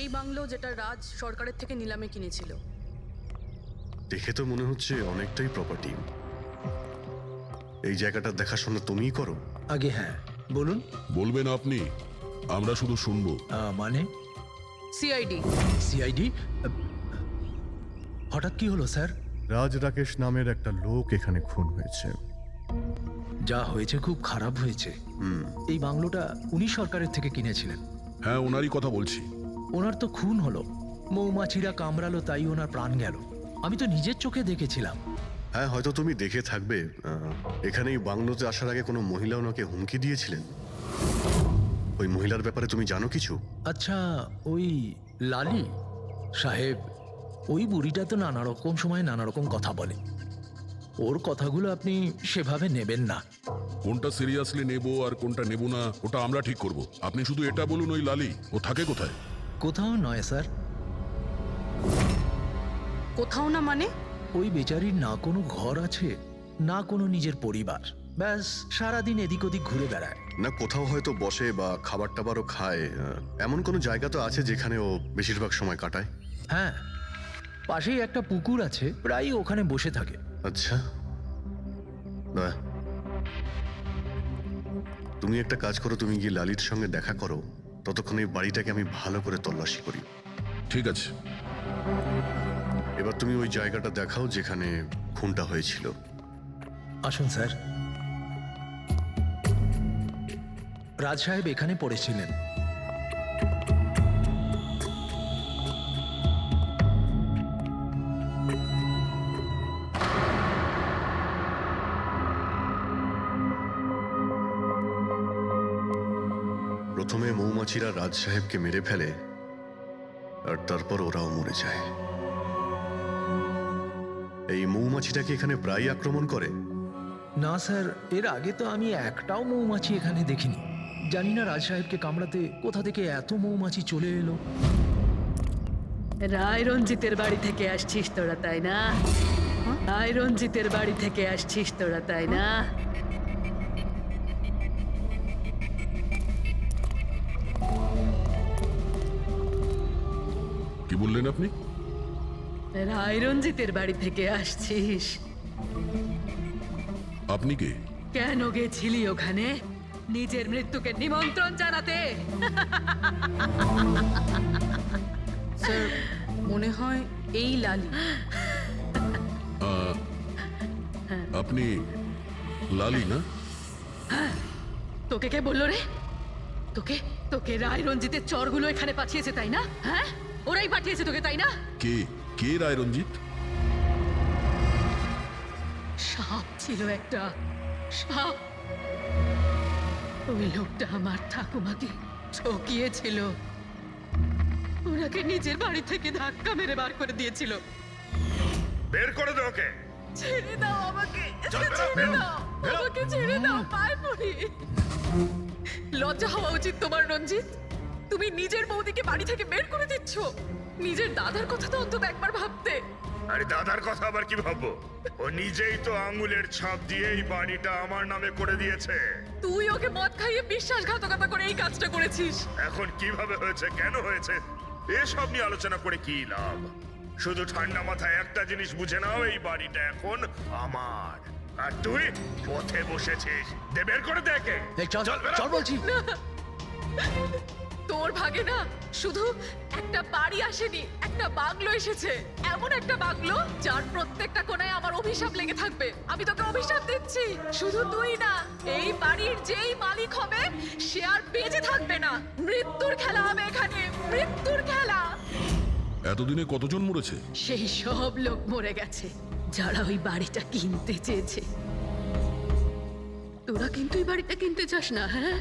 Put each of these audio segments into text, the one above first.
সেই বাংলো যেটা রাজ সরকারের থেকে নিলামে কিনেছিল। দেখে তো মনে হচ্ছে অনেকটাই প্রপার্টি। এই জায়গাটা দেখাশোনা তুমিই করো? আগে হ্যাঁ, বলুন। বলবেন আপনি, আমরা শুধু শুনবো। মানে সিআইডি। সিআইডি? হঠাৎ কি হলো স্যার? রাজ রাকেশ নামের একটা লোক এখানে খুন হয়েছে। যা হয়েছে খুব খারাপ হয়েছে। এই বাংলোটা উনি সরকারের থেকে কিনেছিলেন। হ্যাঁ, ওনারই কথা বলছি। ওনার তো খুন হলো, মৌমাছিরা কামড়ালো, তাই ওনার প্রাণ গেল। আমি তো নিজের চোখে দেখেছিলাম। হ্যাঁ, হয়তো তুমি দেখে থাকবে। এখানে এই বাংলোতে আসার আগে কোনো মহিলা ওনাকে হুমকি দিয়েছিলেন। ওই মহিলার ব্যাপারে তুমি জানো কিছু? আচ্ছা, ওই লালি সাহেব, ওই বুড়িটা তো নানা রকম সময় নানা রকম কথা বলে। ওর কথাগুলো আপনি সেভাবে নেবেন না। কোনটা সিরিয়াসলি নেব আর কোনটা নেব না ওটা আমরা ঠিক করব। আপনি শুধু এটা বলুন, ওই লালি ও থাকে কোথায়? কোথাও নয় স্যার। কোথাও না মানে? ওই বেচারির না কোনো ঘর আছে, না কোনো নিজের পরিবার। ব্যাস সারাদিন এদিক ওদিক ঘুরে বেড়ায়। না, কোথাও হয়তো বসে বা খাবার টাবারও খায়। এমন কোনো জায়গা তো আছে যেখানে ও বেশিরভাগ সময় কাটায়? হ্যাঁ, পাশেই একটা পুকুর আছে, প্রায় ওখানে বসে থাকে। আচ্ছা, বাহ। তুমি একটা কাজ করো, তুমি গিয়ে লালির সঙ্গে দেখা করো। ততক্ষণ এই বাড়িটাকে আমি ভালো করে তল্লাশি করি। ঠিক আছে। এবার তুমি ওই জায়গাটা দেখাও যেখানে খুনটা হয়েছিল। আসুন স্যার। রাজ সাহেব এখানে পড়েছিলেন। প্রথমে মৌমাছিরা রাজ সাহেবকে মেরে ফেলে, আর তারপর ওরাও মরে যায়। এই মৌমাছিটাকে এখানে প্রায় আক্রমণ করে? না স্যার, এর আগে তো আমি একটাও মৌমাছি এখানে দেখিনি। জানি না রাজ সাহেবকে কামড়াতে কোথা থেকে এত মৌমাছি চলে এলো। রায় রঞ্জিতের বাড়ি থেকে আসছিস তোরা, তাই না? রায় রঞ্জিতের বাড়ি থেকে আসছিস তোরা, তাই না? কি বললেন আপনি? রায় রঞ্জিতের বাড়ি থেকে আসছিস? আপনি কে? কেন গেছিলি ওখানে? নিজের মৃত্যুকে নিমন্ত্রণ জানাতে? স্যার, মনে হয় এই লালি। আপনি লালি না? তোকে কে বললো রে? তোকে তোকে রায় রঞ্জিতের চরগুলো এখানে পাঠিয়েছে, তাই না? হ্যাঁ, ওরাই পাঠিয়েছে তোকে, তাই না? কে কে রায় রঞ্জিত? সাপ ছিল একটা, সাপ। ওই লোকটা আমার ঠাকুমাকে ঠকিয়েছিল। ওনাকে নিজের বাড়ি থেকে ধাক্কা মেরে বার করে দিয়েছিল। বের করে দে ওকে। ছেড়ে দাও আমাকে, ছেড়ে দাও আমাকে, ছেড়ে দাও, পায়ে পড়ি। লজ্জা হওয়া উচিত তোমার রঞ্জিত। তুমি নিজের বৌদিকে বাড়ি থেকে বের করে দিচ্ছ। নিজের দাদার কথা তো অন্তত একবার ভাবতে। আরে দাদার কথা আবার কি ভাববো? ও নিজেই তো আঙুলের ছাপ দিয়ে এই বাড়িটা আমার নামে করে দিয়েছে। তুই ওকে মদ খাইয়ে বিশ্বাসঘাতকতা করে এই কাজটা করেছিস। এখন কিভাবে হয়েছে, কেন হয়েছে, এসব নিয়ে আলোচনা করে কি লাভ? শুধু ঠান্ডা মাথায় একটা জিনিস বুঝে নাও, এই বাড়িটা এখন আমার। আর তুই পথে বসেছিস। দে বের করে দেখে। এই চল চল বলছি। তোর ভাগে না শুধু একটা বাড়ি আসেনি, একটা বাংলো এসেছে। এমন একটা বাংলো যার প্রত্যেকটা কোণায় আমার অভিশাপ লেগে থাকবে। আমি তোকে অভিশাপ দিচ্ছি। শুধু তুই না, এই বাড়ির যেই মালিক হবে সে আর বেঁচে থাকবে না। মৃত্যুর খেলা হবে এখানে, মৃত্যুর খেলা। এতদিনে কতজন মরেছে? সেই সব লোক মরে গেছে যারা ওই বাড়িটা কিনতে চেয়েছে। তোরা কিন্তু এই বাড়িটা কিনতে চাস না, হ্যাঁ?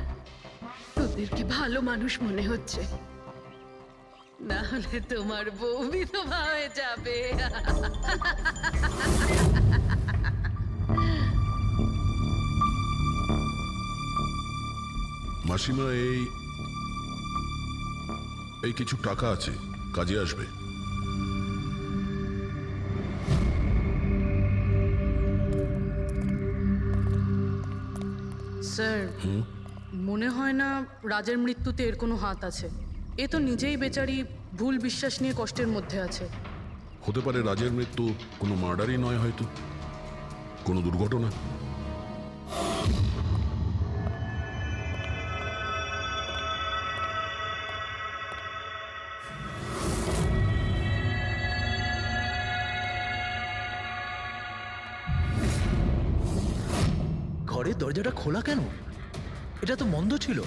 তোদেরকে ভালো মানুষ মনে হচ্ছে, না হলে তোমার বউ বিধবা হয়ে যাবে। মাসিমা, এই কিছু টাকা আছে, কাজে আসবে। স্যার, মনে হয় না রাজের মৃত্যুতে এর কোনো হাত আছে। এ তো নিজেই বেচারি ভুল বিশ্বাস নিয়ে কষ্টের মধ্যে আছে। হতে পারে রাজের মৃত্যু কোনো মার্ডারই নয়, হয়তো কোনো দুর্ঘটনা। ঘরের দরজাটা খোলা কেন? এটা তো বন্ধ ছিল।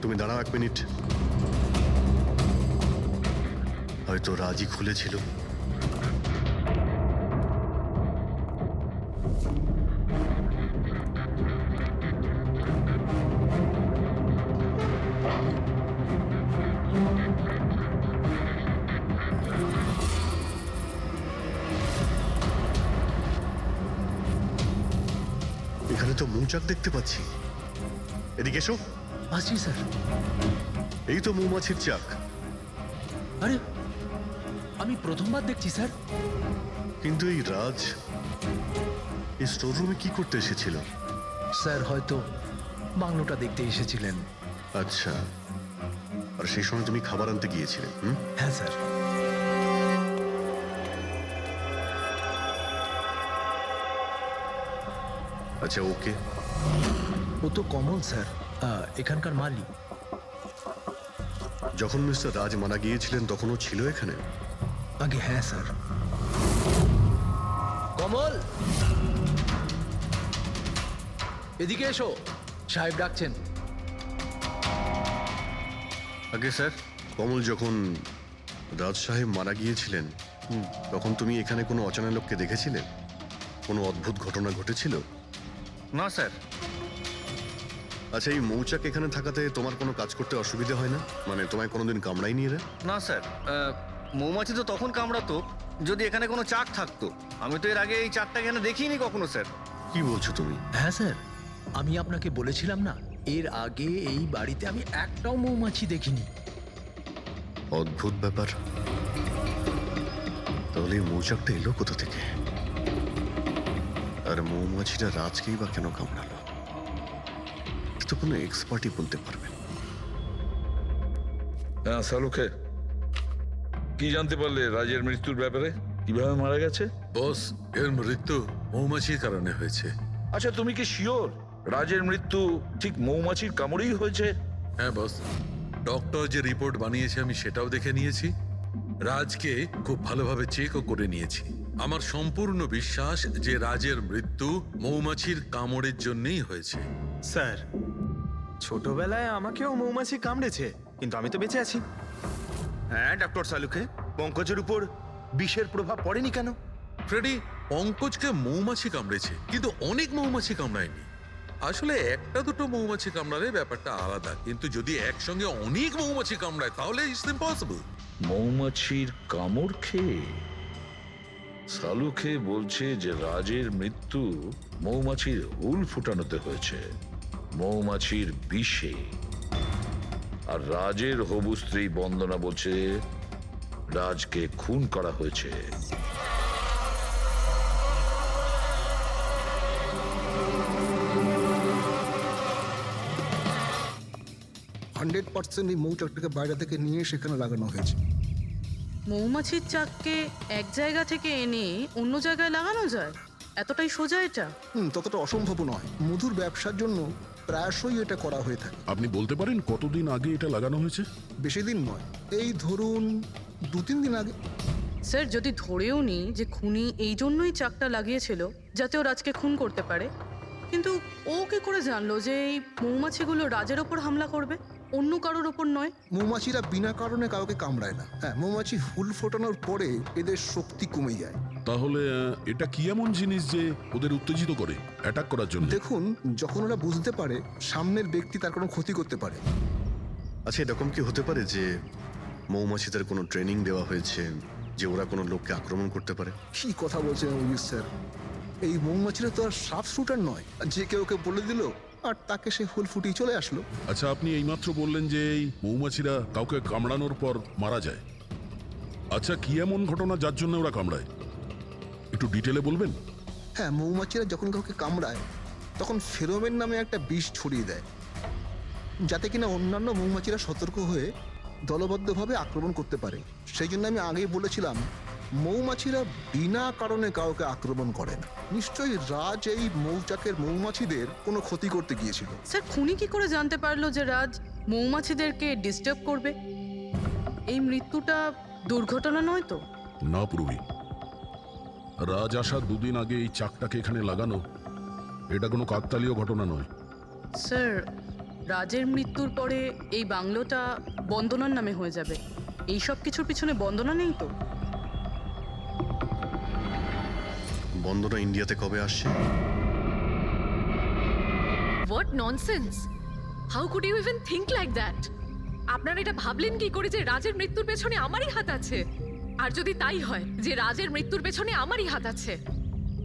তুমি দাঁড়াও 1 মিনিট। হয়তো রাজই খুলেছিল। এখানে তো মৌচাক দেখতে পাচ্ছি। এদিকে এসো। আসছি স্যার। এই তো মৌমাছির চাক। আরে আমি প্রথমবার দেখছি স্যার। কিন্তু এই রাজ এই স্টোর রুমে কি করতে এসেছিল? স্যার হয়তো বাংলোটা দেখতে এসেছিলেন। আচ্ছা, আর সেই সময় তুমি খাবার আনতে গিয়েছিলে? হুম? হ্যাঁ স্যার। আচ্ছা, ওকে। ও তো কমল স্যার, এখানকার মালিক। যখন মিস্টার রাজ মারা গিয়েছিলেন তখনও ছিল এখানে? আগে হ্যাঁ স্যার। কমল, এদিকে এসো, সাহেব ডাকছেন। আগে স্যার, কমল যখন রাজ সাহেব মারা গিয়েছিলেন তখন তুমি এখানে কোনো অচেনা লোককে দেখেছিলে? কোনো অদ্ভুত ঘটনা ঘটেছিল? না স্যার। আচ্ছা, এই মৌচাক এখানে থাকাতে তোমার কোনো কাজ করতে অসুবিধা হয় না? মানে তোমায় কোনোদিন কামড়ায়নি এরা? না স্যার, মৌমাছি তো তখন কামড়াতো যদি এখানে কোনো চাক থাকতো। আমি তো এর আগে এই চাকটা এখানে দেখিনি কখনো স্যার। কি বলছো তুমি? হ্যাঁ স্যার, আমি আপনাকে বলেছিলাম না, এর আগে এই বাড়িতে আমি একটাও মৌমাছি দেখিনি। অদ্ভুত ব্যাপার। তাহলে এই মৌচাকটা এলো কোথা থেকে? আর মৌমাছিটা রাজকেই বা কেন কামড়ালো? তো কোনো এক্সপার্টই বলতে পারবেন। হ্যাঁ সালুখে, কি জানতে পারলে রাজের মৃত্যুর ব্যাপারে? কিভাবে মারা গেছে? বস, এর মৃত্যু মৌমাছির কারণে হয়েছে। আচ্ছা, তুমি কি শিওর রাজের মৃত্যু ঠিক মৌমাছির কামড়েই হয়েছে? হ্যাঁ বস, ডক্টর যে রিপোর্ট বানিয়েছে আমি সেটাও দেখে নিয়েছি। রাজকে খুব ভালোভাবে চেকও করে নিয়েছি। আমার সম্পূর্ণ বিশ্বাস যে রাজের মৃত্যু মৌমাছির কামড়ের জন্যই হয়েছে। স্যার, ছোটবেলায় আমাকেও মৌমাছি কামড়েছে, কিন্তু আমি তো বেঁচে আছি। হ্যাঁ ডক্টর সালুখে, পঙ্কজের উপর বিষের প্রভাব পড়েনি কেন? ফ্রেডি, পঙ্কজকে মৌমাছি কামড়েছে, কিন্তু অনেক মৌমাছি কামড়ায়নি। আসলে একটা দুটো মৌমাছি কামড়ালে ব্যাপারটা আলাদা, কিন্তু যদি একসঙ্গে অনেক মৌমাছি কামড়ায় তাহলে ইটস ইম্পসিবল। মৌমাছির কামড় খেয়ে? সালুখে বলছে যে রাজের মৃত্যু মৌমাছির হুল ফুটানোতে হয়েছে, মৌমাছির বিষে। আর রাজের হবু স্ত্রী বন্দনা বলছে রাজকে খুন করা হয়েছে। 100% এই মৌচাকটাকে বাইরে থেকে নিয়ে সেখানে লাগানো হয়েছে। মৌমাছির চাককে এক জায়গা থেকে এনে অন্য জায়গায় লাগানো যায়? এতটাই সোজা এটা? ততটা অসম্ভব নয়। মধুর ব্যবসার জন্য প্রায়শই এটা করা হয়ে থাকে। আপনি বলতে পারেন কতদিন আগে এটা লাগানো হয়েছে? বেশি দিন নয়, এই ধরুন 2-3 দিন আগে। স্যার, যদি ধরেও নিই যে খুনি এই জন্যই চাকটা লাগিয়েছিল যাতে ও রাজকে খুন করতে পারে, কিন্তু ও কি করে জানলো যে এই মৌমাছিগুলো রাজের ওপর হামলা করবে, অন্য কারোর ওপর নয়? মৌমাছিরা বিনা কারণে কাউকে কামড়ায় না। হ্যাঁ, মৌমাছি হুল ফোটানোর পরে এদের শক্তি কমে যায়। তাহলে এটা কি এমন জিনিস যে ওদের উত্তেজিত করে অ্যাটাক করার জন্য? দেখুন, যখন ওরা বুঝতে পারে সামনের ব্যক্তি তার কোনো ক্ষতি করতে পারে। আচ্ছা, এরকম কি হতে পারে যে মৌমাছিদের কোনো ট্রেনিং দেওয়া হয়েছে যে ওরা কোনো লোককে আক্রমণ করতে পারে? কি কথা বলছেন অভিজিৎ স্যার? এই মৌমাছিরা তো আর সাপ শুটার নয় যে কেউ বলে দিল আর তাকে সে হুল ফুটিয়ে চলে আসলো। আচ্ছা, আপনি এইমাত্র বললেন যে এই মৌমাছিরা কাউকে কামড়ানোর পর মারা যায়। আচ্ছা, কি এমন ঘটনা যার জন্য ওরা কামড়ায়? একটু ডিটেলে বলবেন? হ্যাঁ, মৌমাছিরা যখন কাউকে কামড়ায় তখন ফেরোমেন নামে একটা বিষ ছড়িয়ে দেয়, যাতে কিনা অন্যান্য মৌমাছিরা সতর্ক হয়ে দলবদ্ধভাবে আক্রমণ করতে পারে। সেই জন্য আমি আগেই বলেছিলাম মৌমাছিরা বিনা কারণে কাউকে আক্রমণ করে না। নিশ্চয়ই রাজ এই মৌচাকের মৌমাছিদের কোনো ক্ষতি করতে গিয়েছিল। স্যার খুনি কি করে জানতে পারলো যে রাজ মৌমাছিদেরকে ডিস্টার্ব করবে? এই মৃত্যুটা দুর্ঘটনা নয় তো? না পূর্বী, রাজ আসার দুদিন আগে এই চাকটাকে এখানে লাগানো এটা কোনো কাকতালীয় ঘটনা নয়। স্যার রাজের মৃত্যুর পরে এই বাংলোটা বন্দনার নামে হয়ে যাবে। এই সব কিছুর পিছনে বন্দনা নেই তো? বন্দনা ইন্ডিয়াতে কবে আসছে? What nonsense! How could you even think like that? আপনারা এটা ভাবলেন কি করে যে রাজের মৃত্যুর পেছনে আমারই হাত আছে? আর যদি তাই হয় যে রাজের মৃত্যুর পেছনে আমারই হাত আছে,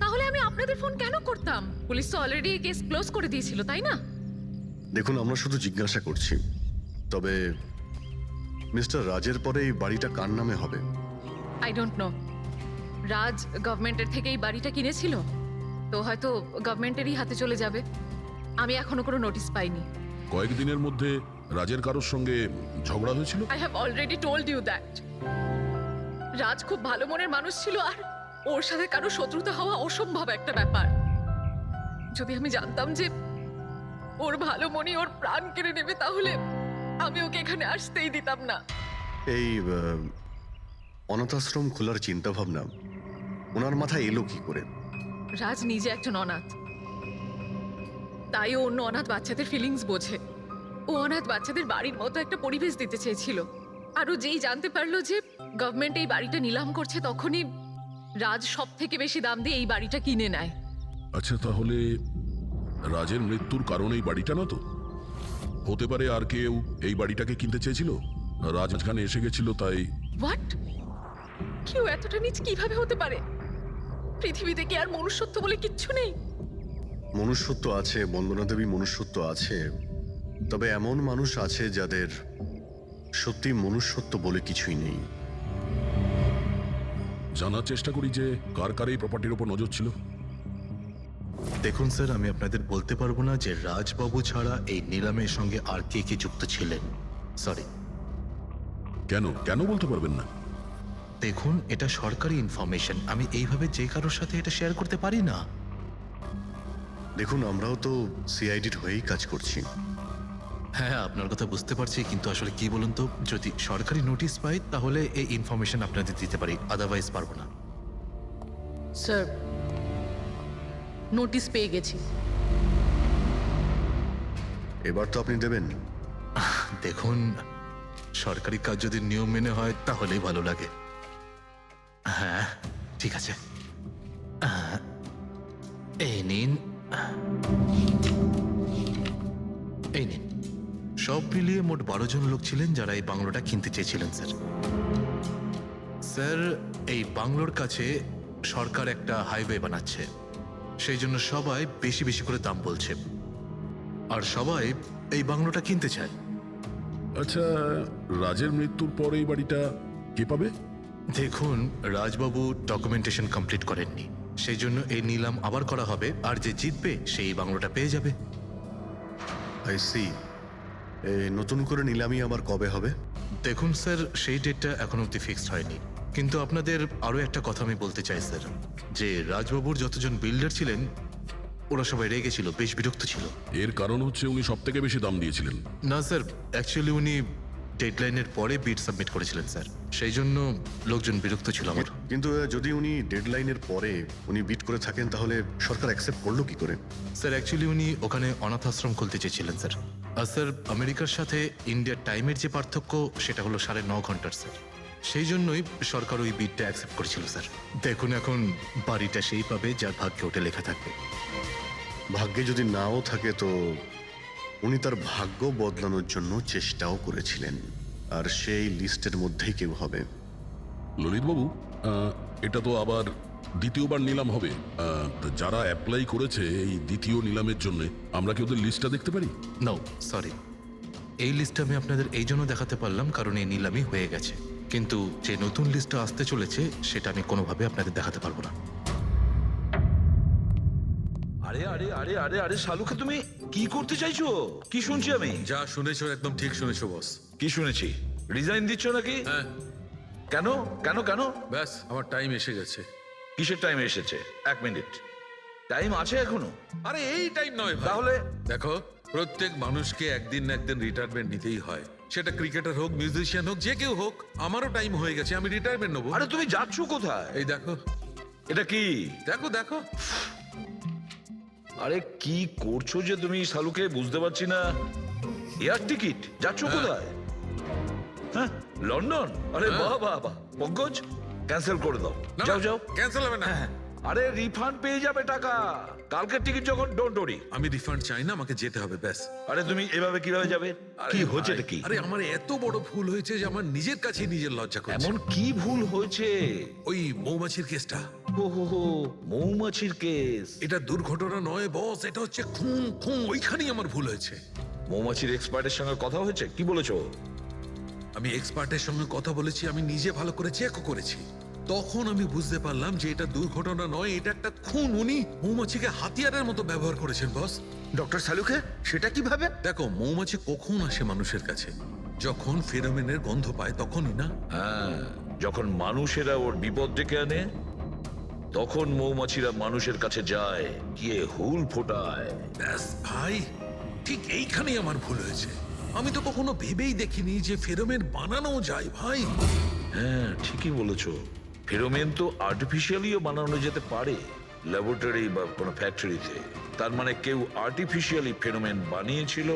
তাহলে আমি আপনাদের ফোন কেন করতাম? পুলিশ তো অলরেডি কেস ক্লোজ করে দিয়েছিল, তাই না? দেখুন, আমরা শুধু জিজ্ঞাসা করছি। তবে মিস্টার রাজের পরে এই বাড়িটা কার নামে হবে? I don't know. রাজ গভর্নমেন্টের থেকে এই বাড়িটা কিনেছিল, তো হয়তো গভর্নমেন্টেরই হাতে চলে যাবে। আমি এখনো কোনো নোটিশ পাইনি। কয়েকদিনের মধ্যে রাজের কারোর সঙ্গে ঝগড়া হয়েছিল? I have already told you that. Raj খুব ভালো মনের মানুষ ছিল, আর ওর সাথে কারো শত্রুতা হওয়া অসম্ভব একটা ব্যাপার। যদি আমি জানতাম যে ওর ভালো মনই ওর প্রাণ কেড়ে নেবে, তাহলে আমি ওকে এখানে আসতেই দিতাম না। এই অনাথাশ্রম খোলার চিন্তা ভাবনা ওনার মাথায় এলো কি করে? রাজ নিজে একজন অনাথ, তাই ও অন্য অনাথ বাচ্চাদের ফিলিংস বোঝে। ও অনাথ বাচ্চাদের বাড়ির মতো একটা পরিবেশ দিতে চেয়েছিল। আর ও যেই জানতে পারলো যে গভর্নমেন্ট এই বাড়িটা নিলাম করছে, তখনই রাজ সব থেকে বেশি দাম দিয়ে এই বাড়িটা কিনে নেয়। আচ্ছা, তাহলে রাজের মৃত্যুর কারণ এই বাড়িটা না তো? হতে পারে আর কেউ এই বাড়িটাকে কিনতে চেয়েছিল, রাজ এখানে এসে গেছিল তাই। হোয়াট? কেউ এতটা নিচ কিভাবে হতে পারে? পৃথিবীতে কি আর মনুষ্যত্ব বলে কিচ্ছু নেই? মনুষ্যত্ব আছে, বন্দনা দেবী, মনুষ্যত্ব আছে। তবে এমন মানুষ আছে যাদের সত্যি মনুষ্যত্ব বলে কিছুই নেই। জানার চেষ্টা করি যে কার কার এই প্রপার্টির উপর নজর ছিল। দেখুন স্যার, আমি আপনাদের বলতে পারবো না যে রাজবাবু ছাড়া এই নিলামের সঙ্গে আর কে কে যুক্ত ছিলেন। সরি। কেন কেন বলতে পারবেন না? দেখুন, এটা সরকারি ইনফরমেশন, আমি এইভাবে যে কারোর সাথে এটা শেয়ার করতে পারি না। দেখুন, আমরাও তো সিআইডির হয়েই কাজ করছি। হ্যাঁ, আপনার কথা বুঝতে পারছি, কিন্তু আসলে কি বলুন তো, যদি সরকারি নোটিশ পাই তাহলে এই ইনফরমেশন আপনাদের দিতে পারি, আদারওয়াইজ পারবো না। স্যার নোটিশ পেয়ে গেছি। এবার তো আপনি দেবেন। দেখুন, সরকারি কাজ যদি নিয়ম মেনে হয় তাহলেই ভালো লাগে। হ্যাঁ, ঠিক আছে। এই নিন, এই নিন। সব মিলিয়ে মোট 12 জন লোক ছিলেন যারা এই বাংলোটা কিনতে চেয়েছিলেন স্যার। স্যার, এই বাংলোর কাছে সরকার একটা হাইওয়ে বানাচ্ছে, সেই জন্য সবাই বেশি বেশি করে দাম বলছে, আর সবাই এই বাংলোটা কিনতে চায়। আচ্ছা, রাজের মৃত্যুর পর এই বাড়িটা কে পাবে? দেখুন, রাজবাবু ডকুমেন্টেশন কমপ্লিট করেননি, সেই জন্য এই নিলাম আবার করা হবে, আর যে জিতবে সেই বাংলোটা পেয়ে যাবে। I see. নতুন করে নিলামি আবার কবে হবে? দেখুন স্যার, সেই ডেটটা এখন অব্দি ফিক্সড হয়নি, কিন্তু আপনাদের আরও একটা কথা আমি বলতে চাই স্যার, যে রাজবাবুর যতজন বিল্ডার ছিলেন ওরা সবাই রেগে ছিল, বেশ বিরক্ত ছিল। এর কারণ হচ্ছে উনি সব থেকে বেশি দাম দিয়েছিলেন। না স্যার, অ্যাকচুয়ালি উনি ডেডলাইনের পরে বিড সাবমিট করেছিলেন স্যার, সেই জন্য লোকজন বিরক্ত ছিল আমার। কিন্তু যদি উনি ডেডলাইনের পরে উনি বিট করে থাকেন, তাহলে সরকার অ্যাকসেপ্ট করলো কি করে? স্যার, অ্যাকচুয়ালি উনি ওখানে অনাথ আশ্রম খুলতে চেয়েছিলেন স্যার। আর স্যার, আমেরিকার সাথে ইন্ডিয়ার টাইমের যে পার্থক্য সেটা হলো 9.5 ঘন্টার স্যার, সেই জন্যই সরকার ওই বিডটা অ্যাকসেপ্ট করেছিল স্যার। দেখুন, এখন বাড়িটা সেই পাবে যার ভাগ্যে ওটা লেখা থাকবে। ভাগ্যে যদি নাও থাকে তো উনি তার ভাগ্য বদলানোর জন্য চেষ্টাও করেছিলেন, আর সেই লিস্টের মধ্যেই কেউ হবে। ললিতবাবু, এটা তো আবার দ্বিতীয়বার নিলাম হবে। তো যারা অ্যাপ্লাই করেছে এই দ্বিতীয় নিলামের জন্য, আমরা কি ওদের লিস্টটা দেখতে পারি? নো, সরি, এই লিস্টটা আমি আপনাদের এই জন্য দেখাতে পারলাম কারণ এই নিলামই হয়ে গেছে, কিন্তু যে নতুন লিস্টটা আসতে চলেছে সেটা আমি কোনোভাবে আপনাদের দেখাতে পারবো না। আরে আরে আরে আরে আরে শালুকে, তুমি কি করতে চাইছো? কি শুনছি আমি? যা শুনেছো একদম ঠিক শুনেছো বস। কি শুনেছি? রিজাইন দিচ্ছ নাকি? হ্যাঁ কেন কেন কেন? ব্যাস আমার টাইম এসে গেছে। কিসের টাইম এসেছে? 1 মিনিট টাইম আছে এখনো? আরে এই টাইম নয় ভাই। তাহলে দেখো, প্রত্যেক মানুষকে একদিন না একদিন রিটায়ারমেন্ট নিতেই হয়, সেটা ক্রিকেটার হোক, মিউজিশিয়ান হোক, যে কেউ হোক। আমারও টাইম হয়ে গেছে, আমি রিটায়ারমেন্ট নেবো। আরে তুমি যাচ্ছ কোথায়? এই দেখো এটা কি? দেখো দেখো। আরে কি করছো যে তুমি শালুকে, বুঝতে পারছি না। এয়ার টিকিট, যাচ্ছ কোথায়? হ্যাঁ, লন্ডন? আরে বাহ বাহ বাহ। পঙ্কজ, ক্যান্সেল করে দাও, যাও যাও। ক্যান্সেল হবে না। আরে রিফান্ড পেয়ে যাবে টাকা কালকের টিকিট যখন, ডোন্ট ওরি। আমি রিফান্ড চাই না, আমাকে যেতে হবে ব্যাস। আরে তুমি এভাবে কিভাবে যাবে? কি আরে হচ্ছে ভাই, কি? আরে আমার এত বড় ভুল হয়েছে যে আমার নিজের কাছে নিজের লজ্জা করছে। এমন কি ভুল হয়েছে? ওই মৌমাছির কেসটা। ও হো হো, মৌমাছির কেস। এটা দুর্ঘটনা নয় বস, এটা হচ্ছে খুন। খুন ওইখানেই আমার ভুল হয়েছে। মৌমাছির এক্সপার্টের সঙ্গে কথা হয়েছে? কি বলেছো? আমি এক্সপার্টের সঙ্গে কথা বলেছি, আমি নিজে ভালো করে চেকও করেছি। তখন আমি বুঝতে পারলাম যে এটা দুর্ঘটনা নয়, এটা একটা খুন। উনি মৌমাছিকে হাতিয়ারের মতো ব্যবহার করেছেন বস। ডক্টর শালুকে, সেটা কিভাবে? দেখো, মৌমাছি কখন আসে মানুষের কাছে? যখন ফেরোমেনের গন্ধ পায় তখনই না? হ্যাঁ, যখন মানুষেরা ওর বিপদ ডেকে আনে তখন মৌমাছিরা মানুষের কাছে যায়, গিয়ে হুল ফোটায়। ব্যাস ভাই, ঠিক এইখানেই আমার ভুল হয়েছে। আমি তো কখনো ভেবেই দেখিনি যে ফেরোমেন বানানো যায় ভাই। হ্যাঁ, ঠিকই বলেছো। ফেরোমেন তো আর্টিফিশিয়ালিও বানানো যেতে পারে, ল্যাবরেটরি বা কোনো ফ্যাক্টরিতে। তার মানে কেউ আর্টিফিশিয়ালি ফেরোমেন বানিয়েছিল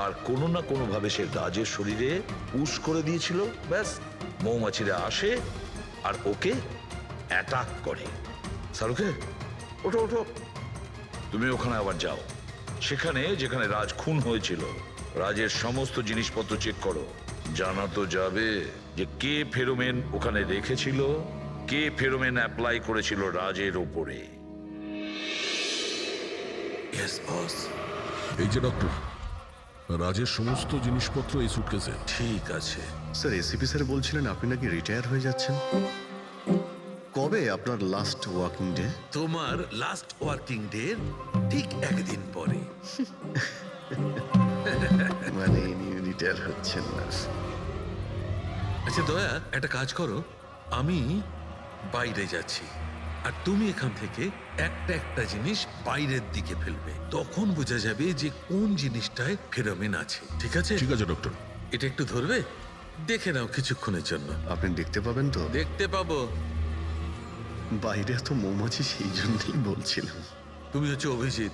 আর কোনো না কোনো ভাবে সে রাজের শরীরে পুশ করে দিয়েছিল। ব্যাস, মৌমাছিরা আসে আর ওকে অ্যাটাক করে। শাহরুখে, ওঠো ওঠো, তুমি ওখানে আবার যাও। সেখানে যেখানে রাজ খুন হয়েছিল, রাজের সমস্ত জিনিসপত্র চেক করো। জানা তো যাবে যে কে ফেরোমেন ওখানে রেখেছিল, কে ফেরোমেন অ্যাপ্লাই করেছিল রাজের ওপরে। Yes boss. এই যে ডক্টর, রাজের সমস্ত জিনিসপত্র এই সুটকেসে। ঠিক আছে। স্যার, এসিপি স্যার বলছিলেন আপনি নাকি রিটায়ার হয়ে যাচ্ছেন। কবে আপনার লাস্ট ওয়ার্কিং ডে? তোমার লাস্ট ওয়ার্কিং ডে ঠিক একদিন পরে। মানে ইনি রিটায়ার হচ্ছেন না। আচ্ছা দয়া, একটা কাজ করো, আমি বাইরে যাচ্ছি আর তুমি এখান থেকে একটা একটা জিনিস বাইরের দিকে ফেলবে। তখন বোঝা যাবে যে কোন জিনিসটায় ফেরোমেন আছে। ঠিক আছে? ঠিক আছে ডক্টর। এটা একটু ধরবে, দেখে নাও কিছুক্ষণের জন্য। আপনি দেখতে পাবেন তো? দেখতে পাবো। বাইরে তো মৌমাছি, সেই জন্যই বলছিলাম। তুমি হচ্ছে অভিজিৎ,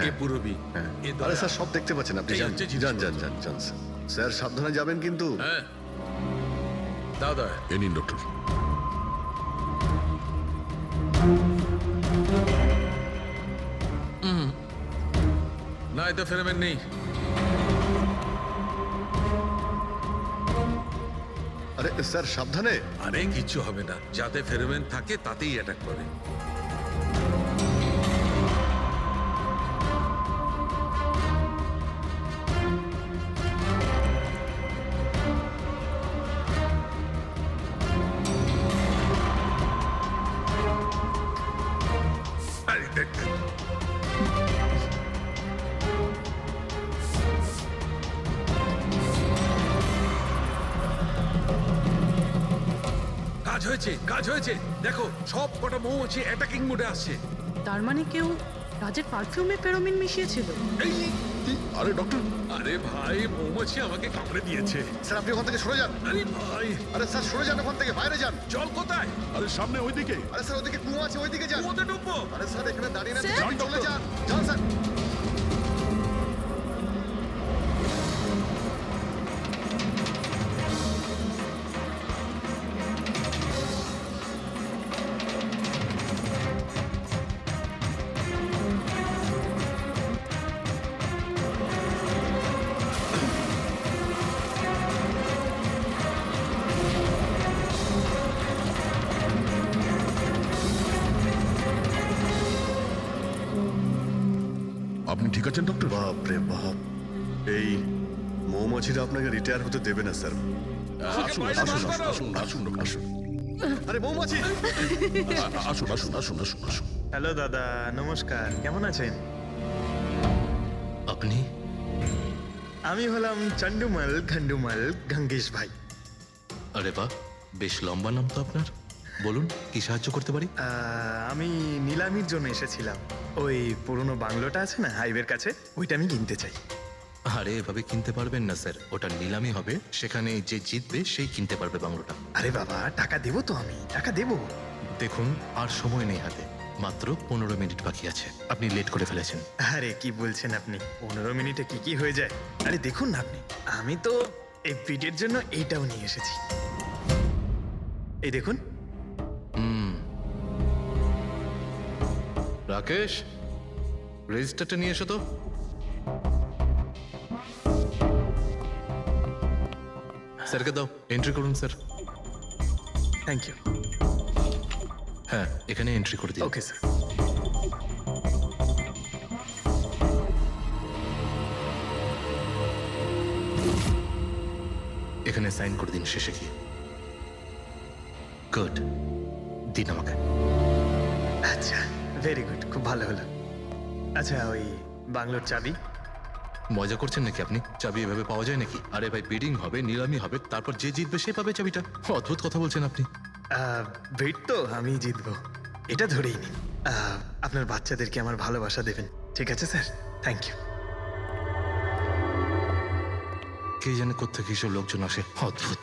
এ পুরবী, হ্যাঁ। এ আরে দয়া। স্যার, সব দেখতে পাচ্ছেন আপনি। এই যান হচ্ছে যান জিনিসপত্র। যান যান যান স্যার। স্যার সাবধানে যাবেন কিন্তু। হ্যাঁ, দাও দয়া। এ নিন ডক্টর। না, এতে ফেরোমেন নেই। আরে স্যার সাবধানে। আরে কিচ্ছু হবে না, যাতে ফেরোমেন থাকে তাতেই অ্যাটাক করে। আরে দেখ, কাজ হয়েছে, কাজ হয়েছে। দেখো, সব কটা মৌমাছি অ্যাটাকিং মোডে আসছে। তার মানে কেউ রাজের পারফিউমে ফেরোমিন মিশিয়েছিল। এই, আরে ডক্টর, আরে ভাই, মৌমাছি আমাকে কামড়ে দিয়েছে। স্যার আপনি ওখান থেকে সরে যান। আরে ভাই, আরে স্যার সরে যান ওখান থেকে, বাইরে যান। জল কোথায়? আরে সামনে ওইদিকে। আরে স্যার ওদিকে কুয়ো আছে, ওইদিকে যান। কুয়োতে ঢুকবো? আরে স্যার এখানে দাঁড়িয়ে না, স্যার? আপনি চলে যান। যান স্যার। আপনি ঠিক আছেন ডক্টর? বাপ রে বাপ, এই মৌমাছিরা আপনাকে রিটায়ার হতে দেবে না স্যার। আসুন আসুন আসুন আসুন ডক্টর, আসুন। আরে মৌমাছি! আসুন আসুন আসুন আসুন আসুন। হ্যালো দাদা, নমস্কার, কেমন আছেন? আপনি? আমি হলাম চন্ডুমাল ঘন্ডুমাল গঙ্গেশ ভাই। আরে বাহ, বেশ লম্বা নাম তো আপনার। বলুন, কি সাহায্য করতে পারি? আমি নিলামির জন্য এসেছিলাম। ওই পুরনো বাংলোটা আছে না হাইওয়ের কাছে, ওইটা আমি কিনতে চাই। আরে এভাবে কিনতে পারবেন না স্যার, ওটা নিলামি হবে, সেখানে যে জিতবে সেই কিনতে পারবে বাংলোটা। আরে বাবা, টাকা দেবো তো, আমি টাকা দেবো। দেখুন, আর সময় নেই হাতে, মাত্র 15 মিনিট বাকি আছে। আপনি লেট করে ফেলেছেন। আরে কি বলছেন আপনি, 15 মিনিটে কি কি হয়ে যায়? আরে দেখুন না আপনি, আমি তো এই পিটের জন্য এইটাও নিয়ে এসেছি। এই দেখুন। রাকেশ, রেজিস্টারটা নিয়ে এসো তো। স্যারকে দাও, এন্ট্রি করুন স্যার। Thank you. হ্যাঁ, এখানে এন্ট্রি করে দিন। Okay sir. এখানে সাইন করে দিন শেষে গিয়ে। গুড, দিন আমাকে। আচ্ছা, ভেরি গুড, খুব ভালো হলো। আচ্ছা, ওই বাংলোর চাবি? মজা করছেন নাকি আপনি? চাবি এভাবে পাওয়া যায় নাকি? আরে ভাই, বিডিং হবে, নিলামি হবে, তারপর যে জিতবে সে পাবে চাবিটা। অদ্ভুত কথা বলছেন আপনি। ভিড় তো আমি জিতবো, এটা ধরেই নিন। আপনার বাচ্চাদেরকে আমার ভালোবাসা দেবেন, ঠিক আছে স্যার? Thank you. কে জানে কোত্থেকে এসব লোকজন আসে, অদ্ভুত।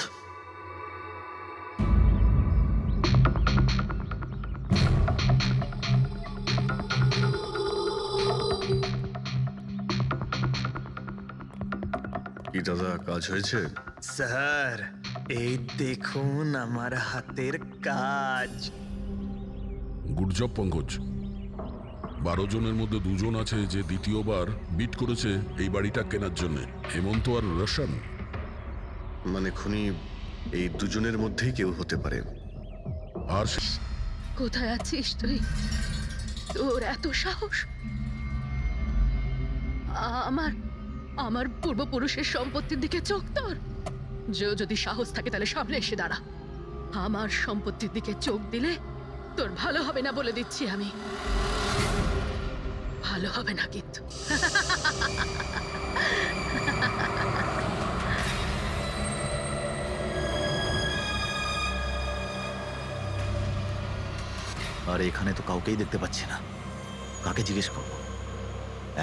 কি দাদা, কাজ হয়েছে? স্যার, এই দেখুন আমার হাতের কাজ। Good job Pankaj. 12 জনের মধ্যে 2 জন আছে যে দ্বিতীয়বার বিট করেছে এই বাড়িটা কেনার জন্য, হেমন্ত আর রোশন। মানে খুনি এই দুজনের মধ্যেই কেউ হতে পারে। আর কোথায় আছিস তুই? তোর এত সাহস? আমার পূর্বপুরুষের সম্পত্তির দিকে চোখ তোর? যদি সাহস থাকে তাহলে সামনে এসে দাঁড়া। আমার সম্পত্তির দিকে চোখ দিলে তোর ভালো হবে না বলে দিচ্ছি আমি। ভালো হবে না কিন্তু। আর এখানে তো কাউকেই দেখতে পাচ্ছি না, কাকে জিজ্ঞেস করবো?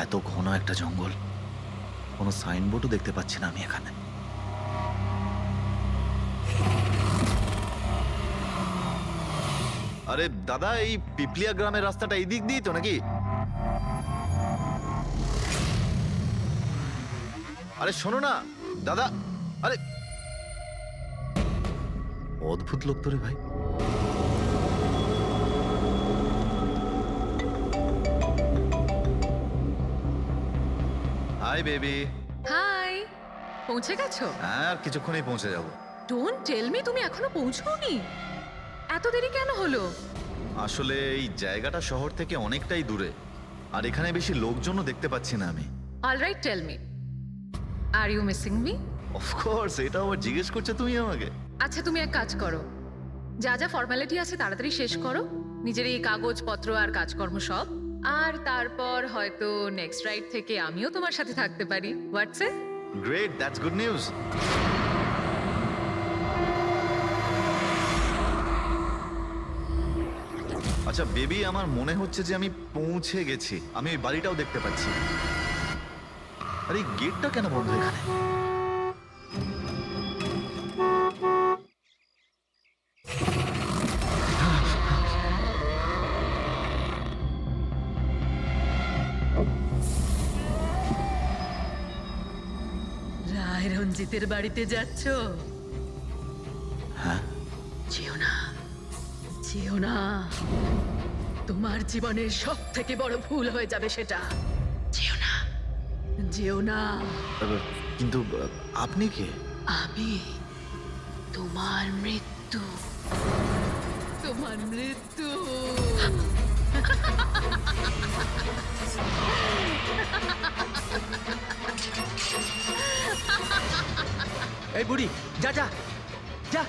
এত ঘন একটা জঙ্গল, কোনো সাইনবোর্ডও দেখতে পাচ্ছি না আমি এখানে। আরে দাদা, এই পিপলিয়া গ্রামের রাস্তাটা এই দিক দিয়ে তো নাকি? আরে শোনো না দাদা, আরে অদ্ভুত লোক তো রে ভাই। Hi baby. হাই, পৌঁছে গেছো? হ্যাঁ, আর কিছুক্ষণেই পৌঁছে যাব। ডোন্ট টেল মি, তুমি এখনো পৌঁছোনি? এত দেরি কেন হলো? আসলে এই জায়গাটা শহর থেকে অনেকটাই দূরে, আর এখানে বেশি লোকজনও দেখতে পাচ্ছি না আমি। Alright, tell me, are you missing me? Of course, এটা আবার জিজ্ঞেস করছো তুমি আমাকে? আচ্ছা, তুমি এক কাজ করো, যা যা ফর্মালিটি আছে তাড়াতাড়ি শেষ করো, নিজের এই কাগজপত্র আর কাজকর্ম সব, আর তারপর হয়তো নেক্সট রাইড থেকে আমিও তোমার সাথে থাকতে পারি। WhatsApp? Great, that's good news. আচ্ছা বেবি, আমার মনে হচ্ছে যে আমি পৌঁছে গেছি। আমি ওই বাড়িটাও দেখতে পাচ্ছি। আরে এই গেটটা কেন বন্ধ এখানে? রায় রঞ্জিতের বাড়িতে যাচ্ছ? হ্যাঁ। যেও না, যেও না, তোমার জীবনের সব থেকে বড় ভুল হয়ে যাবে সেটা। যেও না, যেও না। কিন্তু আপনি কে? আমি তোমার মৃত্যু, তোমার মৃত্যু। এই বুড়ি, যা যা যা।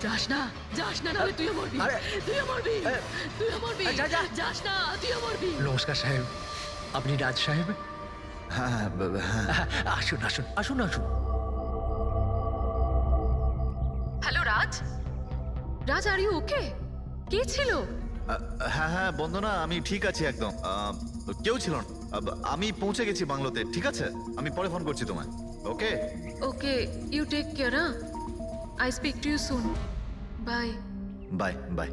যাস না, যাস না, নাহলে তুইও মরবি। তুইও মরবি, তুইও মরবি। যা, যা। যাস না, তুইও মরবি। নমস্কার সাহেব, আপনি রাজ সাহেব? হ্যাঁ হ্যাঁ হ্যাঁ আসুন আসুন আসুন আসুন। Hello Raj, Raj are you okay? কে ছিল? হ্যাঁ হ্যাঁ বন্দনা, আমি ঠিক আছি একদম। কেউ ছিল না। আমি পৌঁছে গেছি বাংলোতে। ঠিক আছে, আমি পরে ফোন করছি তোমায়। Okay okay, you take care. I speak to you soon. Bye. Bye bye.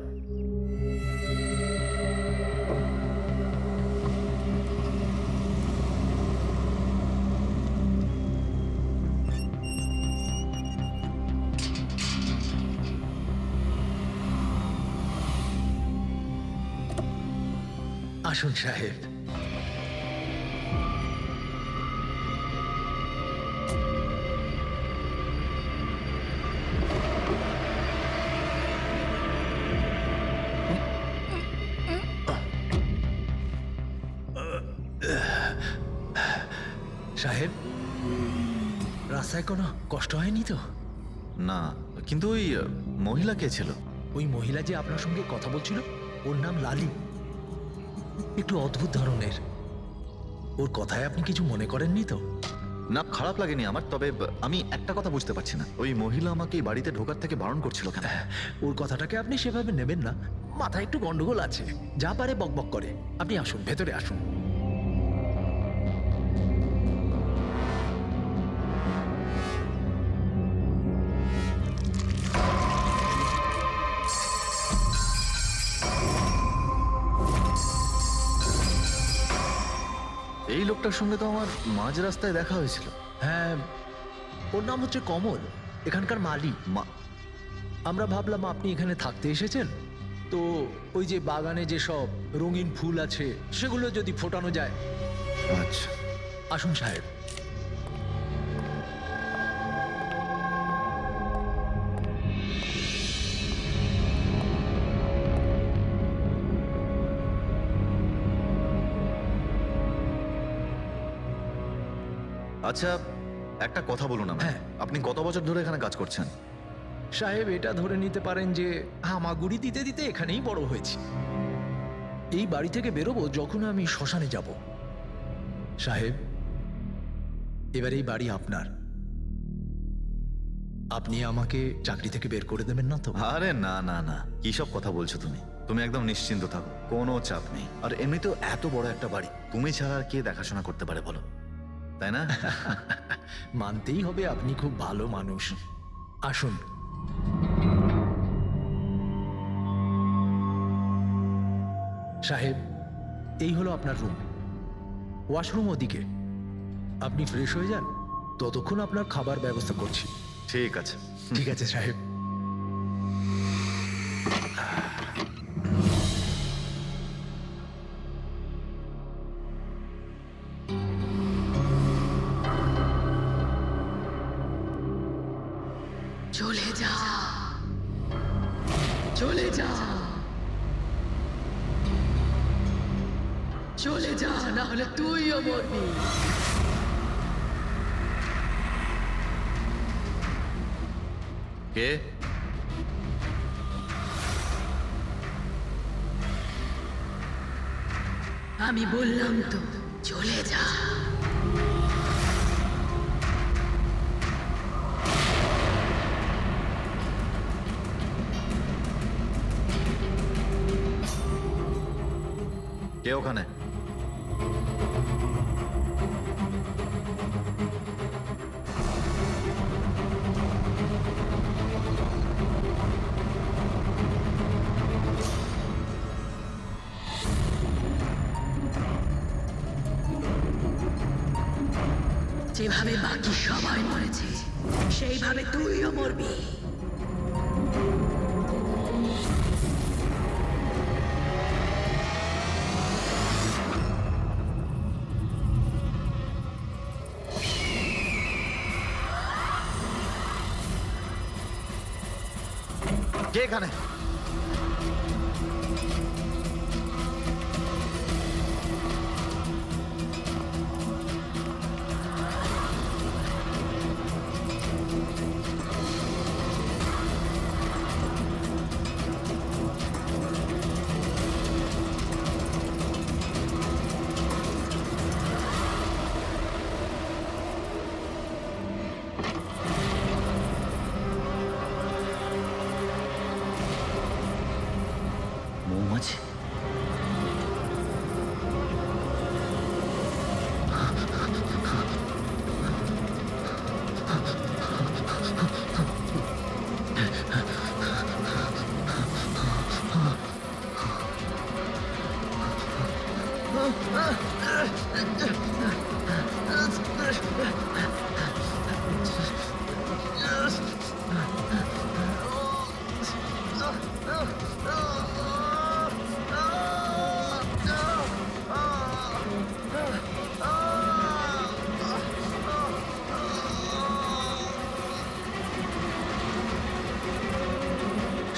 আসুন সাহেব। সাহেব, রাস্তায় কোনো কষ্ট হয়নি তো? না, কিন্তু ওই মহিলা কে ছিল? ওই মহিলা যে আপনার সঙ্গে কথা বলছিল, ওর নাম লালি। একটু অদ্ভুত ধরনের। ওর কথায় আপনি কিছু মনে করেননি তো? না, খারাপ লাগেনি আমার। তবে আমি একটা কথা বুঝতে পারছি না, ওই মহিলা আমাকে এই বাড়িতে ঢোকার থেকে বারণ করছিল কেন? ওর কথাটাকে আপনি সেভাবে নেবেন না। মাথায় একটু গন্ডগোল আছে, যা পারে বকবক করে। আপনি আসুন, ভেতরে আসুন। এই লোকটার সঙ্গে তো আমার মাঝ রাস্তায় দেখা হয়েছিল। হ্যাঁ, ওর নাম হচ্ছে কমল, এখানকার মালি। আমরা ভাবলাম আপনি এখানে থাকতে এসেছেন, তো ওই যে বাগানে যে সব রঙিন ফুল আছে সেগুলো যদি ফোটানো যায়। আচ্ছা, আসুন সাহেব। আচ্ছা, একটা কথা বলুন আমায়। হ্যাঁ। আপনি কত বছর ধরে এখানে কাজ করছেন? সাহেব, এটা ধরে নিতে পারেন যে হামাগুড়ি দিতে দিতে এখানেই বড় হয়েছি। এই বাড়ি থেকে বেরোবো যখন আমি শ্মশানে যাব। সাহেব, এবার এই বাড়ি আপনার। আপনি আমাকে চাকরি থেকে বের করে দেবেন না তো? আরে না না না, কি সব কথা বলছো তুমি? তুমি একদম নিশ্চিন্ত থাকো, কোনো চাপ নেই। আর এমনিতেও এত বড় একটা বাড়ি, তুমি ছাড়া আর কে দেখাশোনা করতে পারে বলো, তাই না? মানতেই হবে আপনি খুব ভালো মানুষ। আসুন। সাহেব, এই হলো আপনার রুম। ওয়াশরুম ওদিকে। আপনি ফ্রেশ হয়ে যান, ততক্ষণ আপনার খাবার ব্যবস্থা করছি। ঠিক আছে। ঠিক আছে সাহেব। চলে যা, চলে যা, চলে যা, না হলে তুইও মরবি। কে? আমি বললাম তো, চলে যা। কে ওখানে? যেভাবে বাকি সবাই মরেছে, সেইভাবে তুইও মরবি। কে এখানে?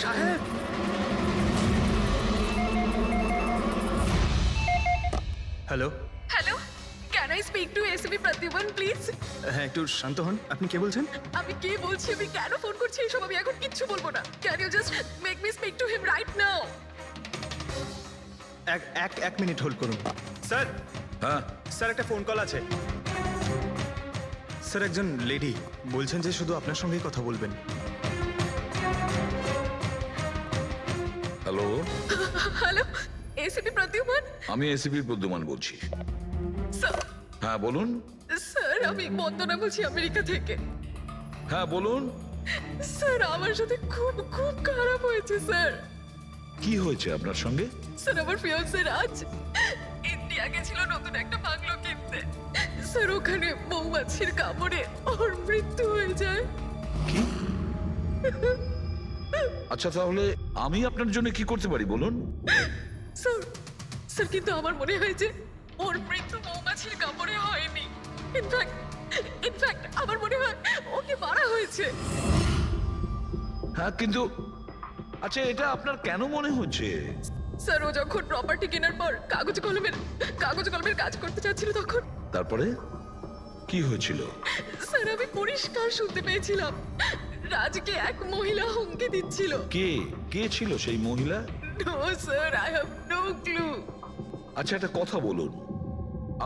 সাহেব, hello. Hello, can I speak to SB Pratiman please? হ্যাঁ, একটু শান্ত হন। আপনি কে বলছেন? আমি কে বলছি, আমি কেন ফোন করছি এইসব আমি এখন কিচ্ছু বলবো না। Can you just make me speak to him right now? এক মিনিট হোল্ড করুন। স্যার, হ্যাঁ, স্যার একটা ফোন কল আছে। স্যার, একজন লেডি বলছেন যে শুধু আপনার সঙ্গেই কথা বলবেন। Hello, hello, SB Pratiman? আমি এসিপি প্রদ্যুমান বলছি। স্যার, হ্যাঁ বলুন। স্যার আমি বন্দনা বলছি আমেরিকা থেকে। হ্যাঁ বলুন, স্যার আমার সাথে খুব খুব খারাপ হয়েছে স্যার। কি হয়েছে আপনার সঙ্গে? স্যার আমার ফিয়ান্সে রাজ ইন্ডিয়া গেছিল নতুন একটা বাংলো কিনতে। স্যার ওখানে মৌমাছির কামড়ে ওর মৃত্যু হয়ে যায়। আচ্ছা তাহলে আমি আপনার জন্য কি করতে পারি বলুন? স্যার, স্যার কিন্তু আমার মনে হয় যে ওর মৃত্যু মৌমাছির কামড়ে হয়নি। ইনফ্যাক্ট আমার মনে হয় ওকে মারা হয়েছে। হ্যাঁ কিন্তু আচ্ছা এটা আপনার কেন মনে হচ্ছে? স্যার ও যখন প্রপার্টি কেনার পর কাগজ কলমের কাজ করতে চাচ্ছিল তখন তারপরে কি হয়েছিল? স্যার আমি পরিষ্কার শুনতে পেয়েছিলাম রাজকে এক মহিলা হুমকি দিচ্ছিল। কে কে ছিল সেই মহিলা? No sir, I have no clue. আচ্ছা একটা কথা বলুন,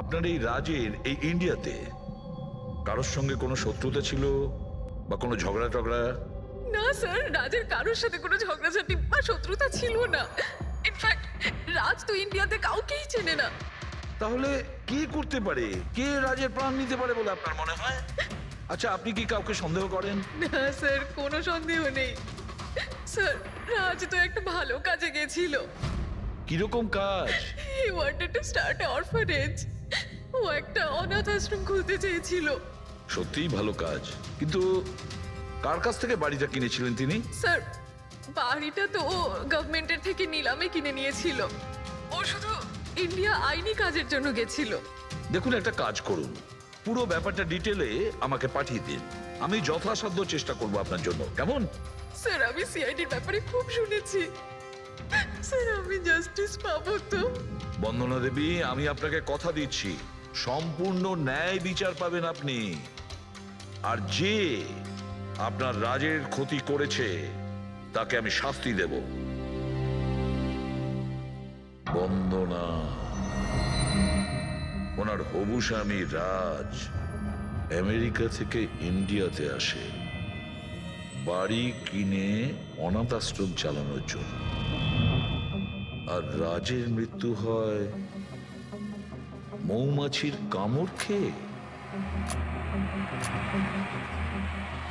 আপনার এই রাজের এই ইন্ডিয়াতে কারোর সঙ্গে কোনো শত্রুতা ছিল বা কোনো ঝগড়া টগড়া? না স্যার, রাজের কারোর সাথে কোনো ঝগড়াঝাটি বা শত্রুতা ছিল না। ইনফ্যাক্ট রাজ তো ইন্ডিয়াতে কাউকেই চেনে না। তাহলে কি করতে পারে, কে রাজের প্রাণ নিতে পারে বলে আপনার মনে হয়? আচ্ছা আপনি কি কাউকে সন্দেহ করেন? না স্যার, কোনো সন্দেহ নেই। স্যার রাজ তো একটা ভালো কাজে গেছিল। কিরকম কাজ? He wanted to start a orphanage. ও একটা অনাথ আশ্রম খুলতে চেয়েছিল। সত্যিই ভালো কাজ, কিন্তু কার কাছ থেকে বাড়িটা কিনেছিলেন তিনি? স্যার বাড়িটা তো ও গভর্নমেন্টের থেকে নিলামে কিনে নিয়েছিল। ও শুধু ইন্ডিয়া আইনি কাজের জন্য গেছিল। দেখুন একটা কাজ করুন, পুরো ব্যাপারটা ডিটেলে আমাকে পাঠিয়ে দিন, আমি যথাসাধ্য চেষ্টা করব আপনার জন্য, কেমন? স্যার আমি সিআইডির ব্যাপারে খুব শুনেছি। স্যার আমি জাস্টিস পাবো তো? বন্দনা দেবী, আমি আপনাকে কথা দিচ্ছি সম্পূর্ণ ন্যায় বিচার পাবেন আপনি। আর যে আপনার রাজের ক্ষতি করেছে তাকে আমি শাস্তি দেব। বন্দনা, ওনার হবু স্বামী রাজ আমেরিকা থেকে ইন্ডিয়াতে আসে বাড়ি কিনে অনাথ আশ্রম চালানোর জন্য, আর রাজের মৃত্যু হয় মৌমাছির কামড় খেয়ে।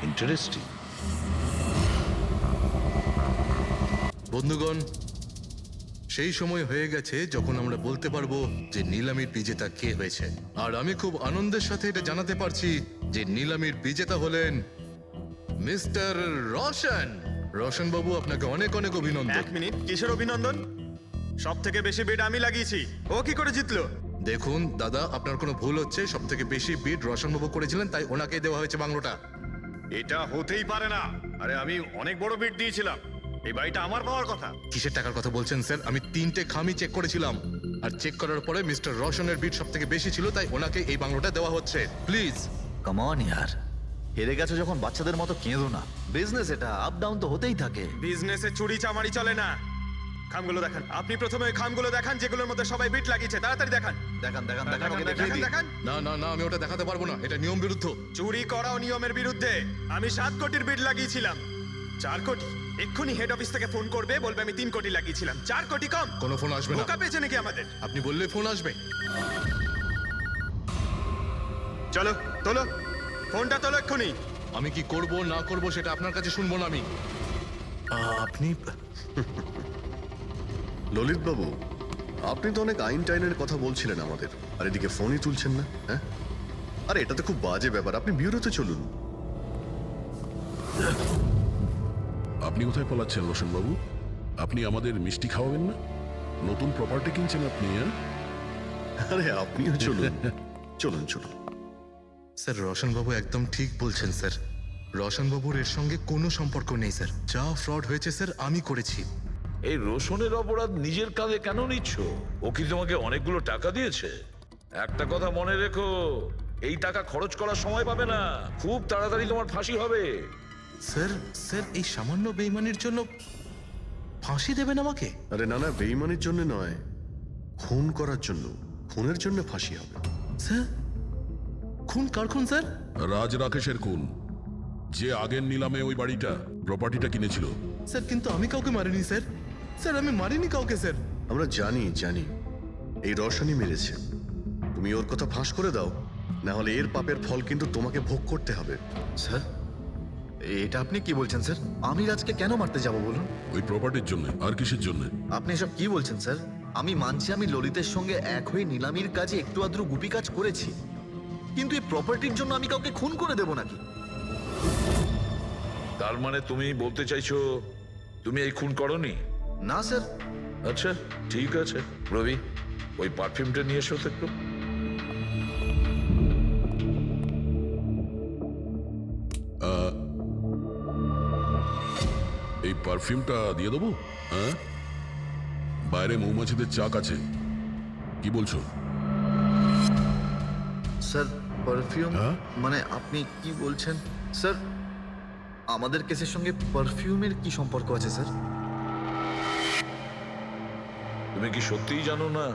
ইন্টারেস্টিং। বন্ধুগণ, সেই সময় হয়ে গেছে যখন আমরা বলতে পারবো যে নিলামির বিজেতা কে হয়েছে। আর আমি খুব আনন্দের সাথে এটা জানাতে পারছি যে নিলামির বিজেতা হলেন মিস্টার রোশন। রোশন বাবু, আপনাকে অনেক অনেক অভিনন্দন। এক মিনিট, কিসের অভিনন্দন? সব থেকে বেশি বিড আমি লাগিয়েছি, ও কি করে জিতলো? দেখুন দাদা, আপনার কোনো ভুল হচ্ছে। সব থেকে বেশি বিড রোশন বাবু করেছিলেন, তাই ওনাকে দেওয়া হয়েছে বাংলোটা। এটা হতেই পারে না। আরে আমি অনেক বড় বিট দিয়েছিলাম, এই বাড়িটা আমার পাওয়ার কথা। কিসের টাকার কথা বলছেন স্যার? আমি 3টে খামি চেক করেছিলাম, আর চেক করার পরে মিস্টার রোশনের বিড সব থেকে বেশি ছিল, তাই ওনাকে এই বাংলোটা দেওয়া হচ্ছে। প্লিজ কাম অন ইয়ার, হেরে গেছো যখন বাচ্চাদের মতো কেঁদো না। বিজনেস এটা, আপ ডাউন তো হতেই থাকে। বিজনেসে চুরি চামারি চলে না। খামগুলো দেখান, আপনি প্রথমে ওই খামগুলো দেখান যেগুলোর মধ্যে সবাই বিট লাগিয়েছে। তাড়াতাড়ি দেখান। দেখান দেখান দেখান, ওকে দেখিয়ে দিই। দেখান। না না না, আমি ওটা দেখাতে পারবো না, এটা নিয়ম বিরুদ্ধ। চুরি করাও নিয়মের বিরুদ্ধে। আমি 7 কোটির বিড লাগিয়েছিলাম। 4 কোটি? এক্ষুনি হেড অফিস থেকে ফোন করবে, বলবে আমি 3 কোটি লাগিয়েছিলাম। 4 কোটি কম? কোনো ফোন আসবে না। বোকা পেয়েছে নাকি আমাদের? আপনি বললে ফোন আসবে। চলো তোলো, ফোনটা তোলো এক্ষুনি। আমি কি করব না করব সেটা আপনার কাছে শুনবো না আমি। আপনি ললিত বাবু, আপনি তো অনেক আইন টাইনের কথা বলছিলেন আমাদের, আর এদিকে ফোনই তুলছেন না। হ্যাঁ, আরে এটা তো খুব বাজে ব্যাপার। আপনি ব্যুরোতে চলুন। আপনি কোথায় পালাচ্ছেন রোশন বাবু? আপনি আমাদের মিষ্টি খাওয়াবেন না? নতুন প্রপার্টি কিনছেন আপনি, হ্যাঁ? আরে আপনিও চলুন, চলুন চলুন। স্যার রোশনবাবু একদম ঠিক বলছেন স্যার। রোশনবাবুর এর সঙ্গে কোনো সম্পর্ক নেই স্যার। যা ফ্রড হয়েছে স্যার আমি করেছি। এই রোশনের অপরাধ নিজের কাঁধে কেন নিচ্ছ? ও কি তোমাকে অনেকগুলো টাকা দিয়েছে? একটা কথা মনে রেখো, এই টাকা খরচ করার সময় পাবে না, খুব তাড়াতাড়ি তোমার ফাঁসি হবে। স্যার স্যার এই সামান্য বেইমানির জন্য ফাঁসি দেবেন আমাকে? আরে না না, বেইমানির জন্য নয়, খুন করার জন্য। খুনের জন্য ফাঁসি হবে। স্যার খুন কার খুন স্যার? রাজ রাকেশের খুন, যে আগের নিলামে ওই বাড়িটা প্রপার্টিটা কিনেছিল। স্যার কিন্তু আমি কাউকে মারিনি স্যার। স্যার আমি মারিনি কাউকে স্যার। আমরা জানি জানি এই রসানি মেরেছে। তুমি ওর কথা ফাঁস করে দাও, না হলে এর পাপের ফল কিন্তু তোমাকে ভোগ করতে হবে। স্যার এটা আপনি কি বলছেন স্যার? আমি রাজকে কেন মারতে যাব বলুন? ওই প্রপার্টির জন্য। আর কিসের জন্য? আপনি এসব কি বলছেন স্যার? আমি মানছি আমি ললিতের সঙ্গে এক হয়ে নিলামির কাজে একটু আদ্র গুপি কাজ করেছি, কিন্তু এই প্রপার্টির জন্য আমি কাউকে খুন করে দেব নাকি? তার মানে তুমি বলতে চাইছো তুমি এই খুন করনি? না স্যার। আচ্ছা ঠিক আছে, রবি ওই পারফিউমটা নিয়ে এসো তো একটু। এই পারফিউমটা দিয়ে দেবো? হ্যাঁ, বাইরে মৌমাছিদের চাক আছে, কি বলছো? স্যার পারফিউম হ্যাঁ? মানে আপনি কি বলছেন স্যার? আমাদের কেসের সঙ্গে পারফিউমের কি সম্পর্ক আছে স্যার? তুমি কি সত্যিই জানো না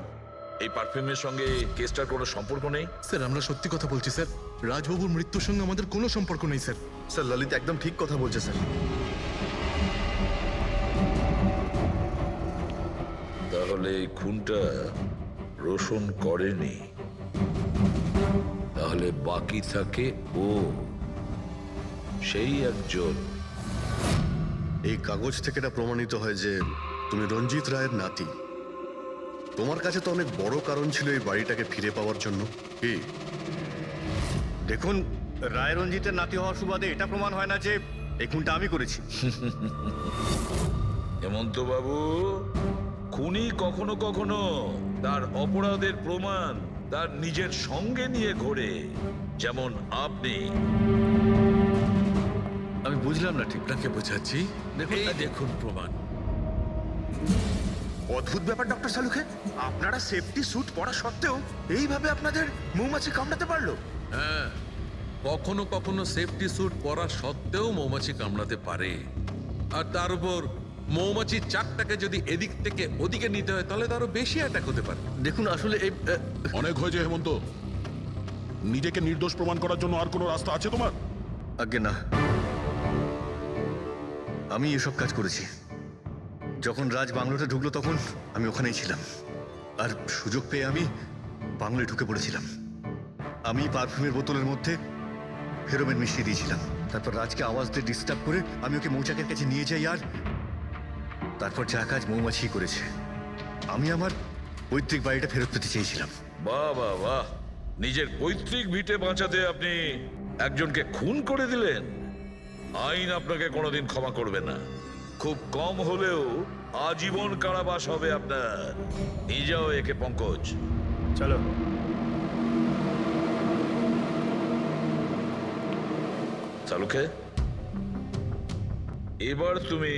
এই পারফিউমের সঙ্গে কেসটার কোনো সম্পর্ক নেই? স্যার আমরা সত্যি কথা বলছি স্যার। রাজবাবুর মৃত্যুর সঙ্গে আমাদের কোনো সম্পর্ক নেই স্যার। স্যার ললিত একদম ঠিক কথা বলছে স্যার। তাহলে এই খুনটা রোশন করেনি, তাহলে বাকি থাকে ও, সেই একজন। এই কাগজ থেকে এটা প্রমাণিত হয় যে তুমি রঞ্জিত রায়ের নাতি। তোমার কাছে তো অনেক বড় কারণ ছিল এই বাড়িটাকে ফিরে পাওয়ার জন্য। কি দেখুন, রায় রঞ্জিতের নাতি হওয়ার সুবাদে এটা প্রমাণ হয় না যে এই খুনটা আমি করেছি। হেমন্ত বাবু, খুনি কখনো কখনো তার অপরাধের প্রমাণ তার নিজের সঙ্গে নিয়ে ঘোরে, যেমন আপনি। আমি বুঝলাম না ঠিক। আপনাকে বোঝাচ্ছি, এই দেখুন প্রমাণ। অদ্ভুত ব্যাপার ডক্টর সালুখে, আপনারা সেফটি স্যুট পরা সত্ত্বেও এইভাবে আপনাদের মৌমাছি কামড়াতে পারলো? হ্যাঁ, কখনো কখনো সেফটি স্যুট পরা সত্ত্বেও মৌমাছি কামড়াতে পারে। আর তার উপর মৌমাছির চাকটাকে যদি এদিক থেকে ওদিকে নিতে হয় তাহলে তারও বেশি অ্যাটাক হতে পারে। দেখুন আসলে এই অনেক হয়েছে হেমন্ত, নিজেকে নির্দোষ প্রমাণ করার জন্য আর কোনো রাস্তা আছে তোমার? আজ্ঞে না, আমি এসব কাজ করেছি। যখন রাজ বাংলোতে ঢুকলো তখন আমি ওখানেই ছিলাম, আর সুযোগ পেয়ে আমি বাংলোয় ঢুকে পড়েছিলাম। আমি পারফিউমের বোতলের মধ্যে ফেরোমেন মিশিয়ে দিয়েছিলাম। তারপর রাজকে আওয়াজ দিয়ে ডিস্টার্ব করে আমি ওকে মৌচাকের কাছে নিয়ে যাই, আর তারপর যা কাজ মৌমাছি করেছে। আমি আমার পৈতৃক বাড়িটা ফেরত পেতে চেয়েছিলাম। বাহ বাহ বাহ, নিজের পৈতৃক ভিটে বাঁচাতে আপনি একজনকে খুন করে দিলেন। আইন আপনাকে কোনোদিন ক্ষমা করবে না। খুব কম হলেও আজীবন কারাবাস হবে আপনার। নিয়ে যাও একে পঙ্কজ। চলো। চালুকে, এবার তুমি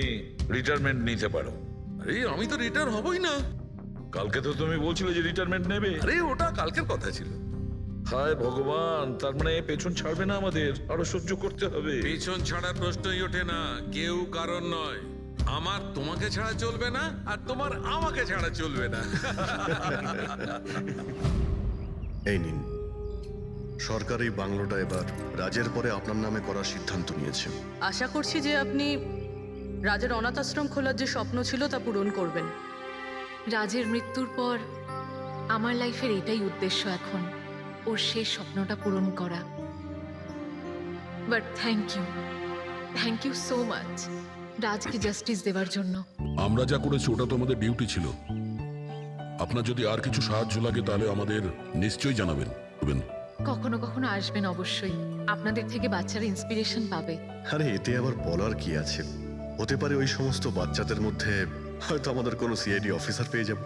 রিটায়ারমেন্ট নিতে পারো। আরে আমি তো রিটায়ার হবই না। কালকে তো তুমি বলছিলে যে রিটায়ারমেন্ট নেবে। আরে ওটা কালকের কথা ছিল। হায় ভগবান, তার মানে পেছন ছাড়বে না আমাদের, আরো সহ্য করতে হবে। পেছন ছাড়ার প্রশ্নই ওঠে না, কেউ কারণ নয়। আমার তোমাকে ছাড়া চলবে না, আর তোমার আমাকে ছাড়া চলবে না। এই নিন, সরকার এই বাংলোটা এবার রাজের পরে আপনার নামে করার সিদ্ধান্ত নিয়েছে। আশা করছি যে আপনি রাজের অনাথ আশ্রম খোলার যে স্বপ্ন ছিল তা পূরণ করবেন। রাজের মৃত্যুর পর আমার লাইফের এটাই উদ্দেশ্য এখন, ওর শেষ স্বপ্নটা পূরণ করা। But thank you so much রাজকে জাস্টিস দেওয়ার জন্য। আমরা যা করেছি ওটা তো আমাদের ডিউটি ছিল। আপনার যদি আর কিছু সাহায্য লাগে তাহলে আমাদের নিশ্চয়ই জানাবেন। কখনো কখনো আসবেন অবশ্যই, আপনাদের থেকে বাচ্চারা ইন্সপিরেশন পাবে। আরে এতে আবার বলার কি আছে, হতে পারে ওই সমস্ত বাচ্চাদের মধ্যে হয়তো আমাদের কোনো সিআইডি অফিসার পেয়ে যাব।